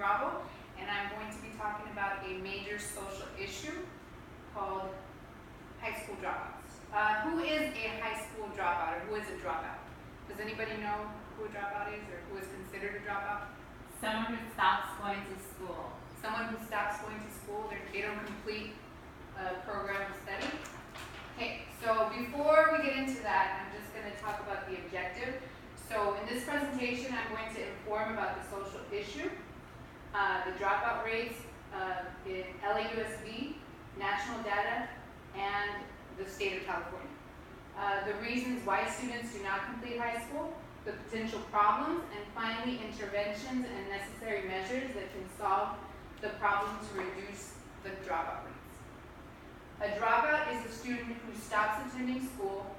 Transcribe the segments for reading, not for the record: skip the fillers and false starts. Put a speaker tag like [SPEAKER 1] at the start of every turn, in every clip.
[SPEAKER 1] Bravo, and I'm going to be talking about a major social issue called high school dropouts. Who is a high school dropout, or who is a dropout? Does anybody know who a dropout is, or who is considered a dropout?
[SPEAKER 2] Someone who stops going to school.
[SPEAKER 1] Someone who stops going to school, they don't complete a program of study. Okay, so before we get into that, I'm just going to talk about the objective. So in this presentation, I'm going to inform about the social issue, the dropout rates in LAUSD, national data, and the state of California. The reasons why students do not complete high school, the potential problems, and finally interventions and necessary measures that can solve the problem to reduce the dropout rates. A dropout is a student who stops attending school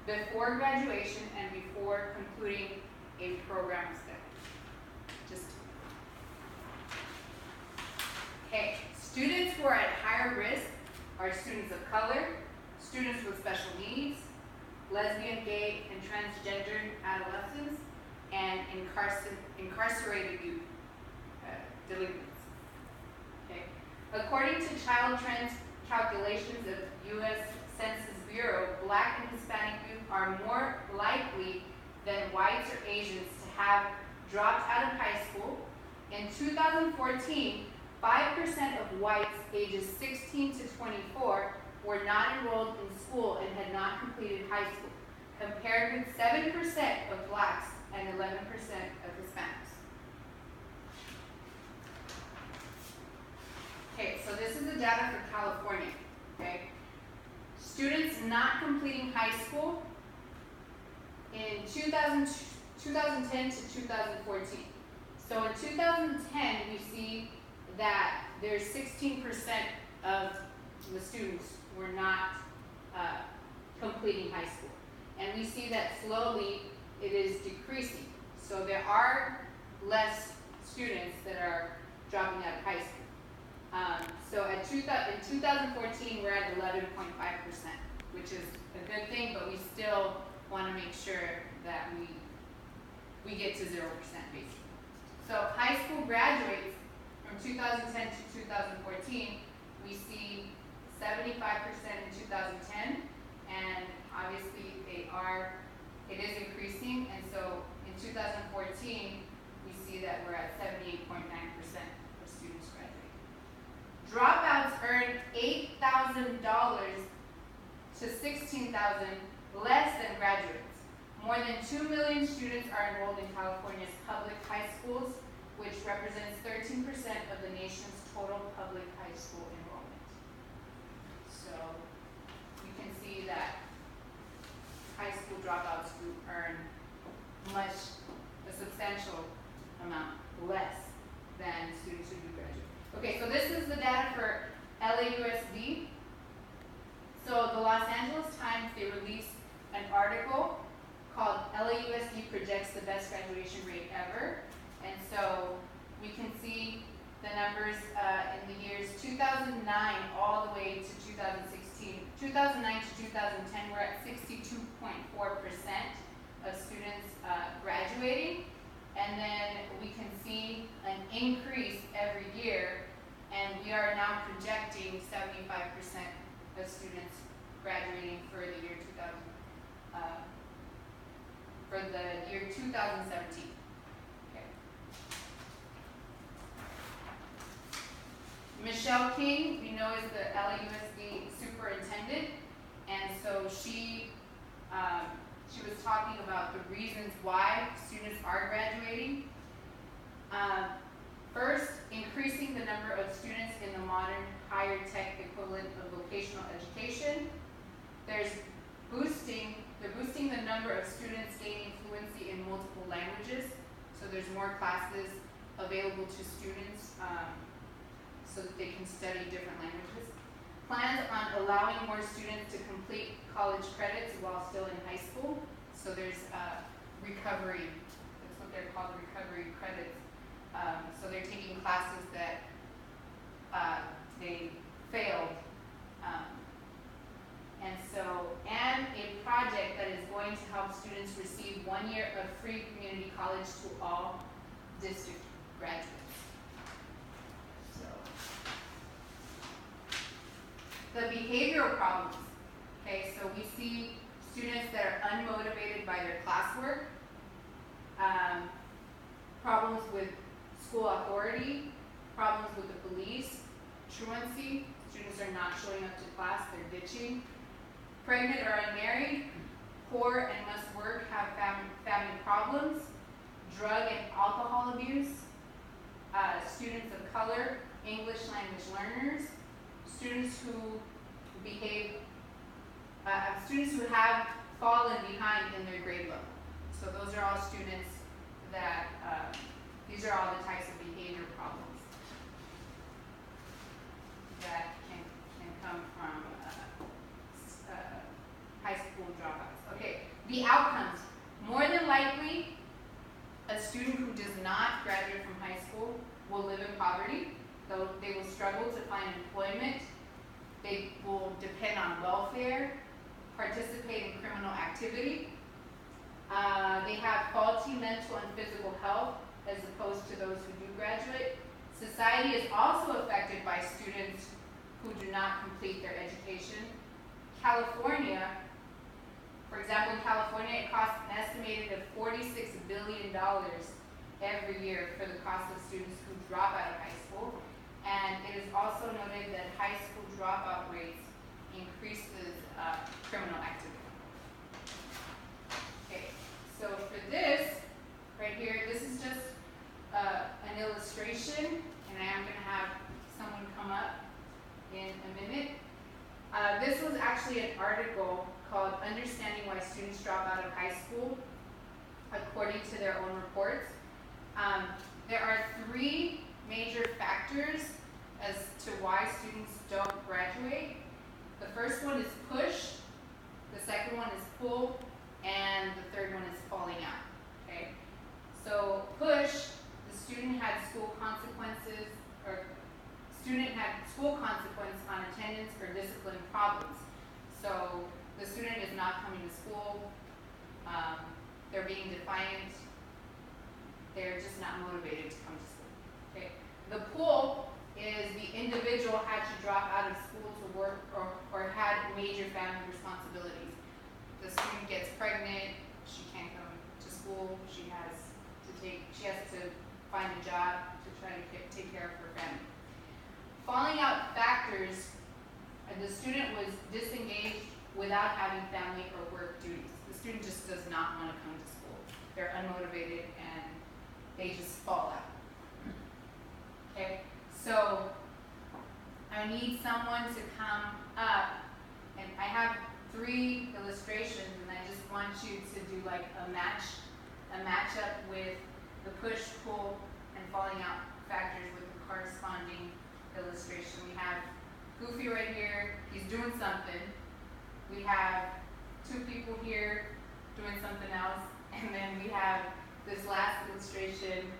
[SPEAKER 1] before graduation and before concluding a program of study. Okay, students who are at higher risk are students of color, students with special needs, lesbian, gay, and transgender adolescents, and incarcerated youth, delinquents. Okay. According to child trends calculations of U.S. Census Bureau, Black and Hispanic youth are more likely than whites or Asians to have dropped out of high school. In 2014, 5% of whites ages 16 to 24 were not enrolled in school and had not completed high school, compared with 7% of blacks and 11% of Hispanics. Okay, so this is the data for California. Okay, students not completing high school in 2010 to 2014. So in 2010, we see that there's 16% of the students were not completing high school. And we see that slowly it is decreasing. So there are less students that are dropping out of high school. So in 2014, we're at 11.5%, which is a good thing, but we still want to make sure that we get to 0% basically. So high school graduates from 2010 to 2014, we see 75% in 2010, and obviously it is increasing, and so in 2014, we see that we're at 78.9% of students graduating. Dropouts earn $8,000 to $16,000 less than graduates. More than 2 million students are enrolled in California's public high schools, which represents 13% of the nation's total public high school enrollment. So you can see that high school dropouts do earn a substantial amount less than students who do graduate. Okay, so this is the data for LAUSD. So the Los Angeles Times, they released an article called LAUSD Projects the Best Graduation Rate Ever. And so we can see the numbers in the years 2009 all the way to 2016. 2009 to 2010, we're at 62.4% of students graduating. And then we can see an increase every year, and we are now projecting 75% of students graduating for the year 2017. Okay. Michelle King, we know, is the LAUSD superintendent, and so she was talking about the reasons why students are graduating. First, increasing the number of students in the modern higher tech equivalent of vocational education. They're boosting the number of students gaining fluency in multiple languages. So there's more classes available to students so that they can study different languages. Plans on allowing more students to complete college credits while still in high school. So there's recovery, that's what they're called, recovery credits. So they're taking classes that they failed. And a project that is going to help students receive 1 year of free community college to all district graduates. the behavioral problems. Okay, so we see students that are unmotivated by their classwork, problems with school authority, problems with the police, truancy, students are not showing up to class, they're ditching, pregnant or unmarried, poor and must work, have family problems, drug and alcohol abuse, students of color, English language learners, students who behave, students who have fallen behind in their grade level. So those are all students that, these are all the types of behavior problems that can come from high school dropouts. Okay, the outcomes. More than likely, a student who does not graduate from high school will live in poverty. They will struggle to find employment. They will depend on welfare, participate in criminal activity. They have faulty mental and physical health as opposed to those who do graduate. Society is also affected by students who do not complete their education. California, for example, in California, it costs an estimated of $46 billion every year for the cost of students who drop out of high school. And it is also noted that high school dropout rates increases criminal activity. Okay, so for this, right here, this is just an illustration, and I am going to have someone come up in a minute. This was actually an article called Understanding Why Students Drop Out of High School, according to their own reports. There are 3 major factors as to why students don't graduate. The first one is push, the second one is pull, and the third one is falling out. Okay? So push, the student had school consequences, or student had school consequence on attendance or discipline problems. So the student is not coming to school, they're being defiant, they're just not motivated to come to school. Okay. The pull is the individual had to drop out of school to work or had major family responsibilities. The student gets pregnant, she can't come to school, she has to find a job to try to take care of her family. Falling out factors, the student was disengaged without having family or work duties. The student just does not want to come to school. They're unmotivated and they just fall out. Okay, so I need someone to come up, and I have 3 illustrations, and I just want you to do like a matchup with the push, pull, and falling out factors with the corresponding illustration. We have Goofy right here, he's doing something. We have 2 people here doing something else, and then we have this last illustration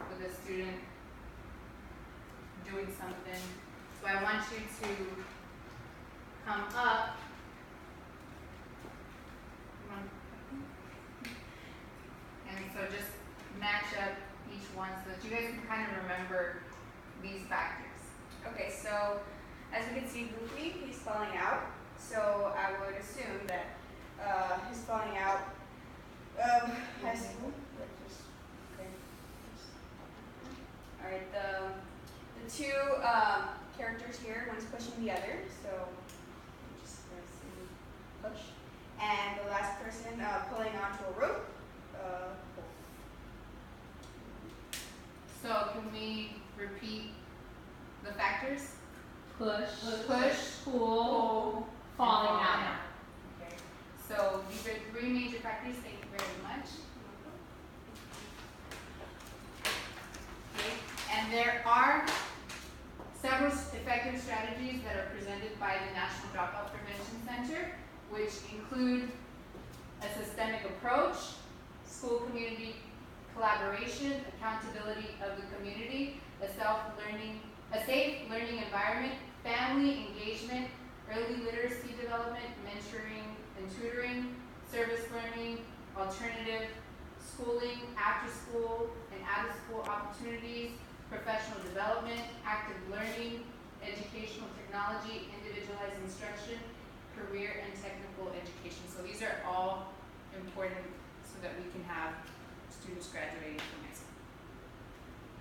[SPEAKER 1] with a student doing something. So I want you to come up. And so just match up each one so that you guys can kind of remember these factors.
[SPEAKER 3] Okay, so as we can see, Goofy, he's falling out. So I would assume that he's falling out of high school. All right, the 2 characters here, one's pushing the other. So just push, and the last person pulling onto a rope.
[SPEAKER 1] So can we repeat the factors?
[SPEAKER 2] Push,
[SPEAKER 1] Push,
[SPEAKER 2] pull, falling out.
[SPEAKER 1] Okay. So these are 3 major factors. Thank you very much. Okay. And there are several effective strategies that are presented by the National Dropout Prevention Center, which include a systemic approach, school community collaboration, accountability of the community, a safe learning environment, family engagement, early literacy development, mentoring and tutoring, service learning, alternative schooling, after school and out of school opportunities, professional development, active learning, educational technology, these are all important so that we can have students graduating from high school.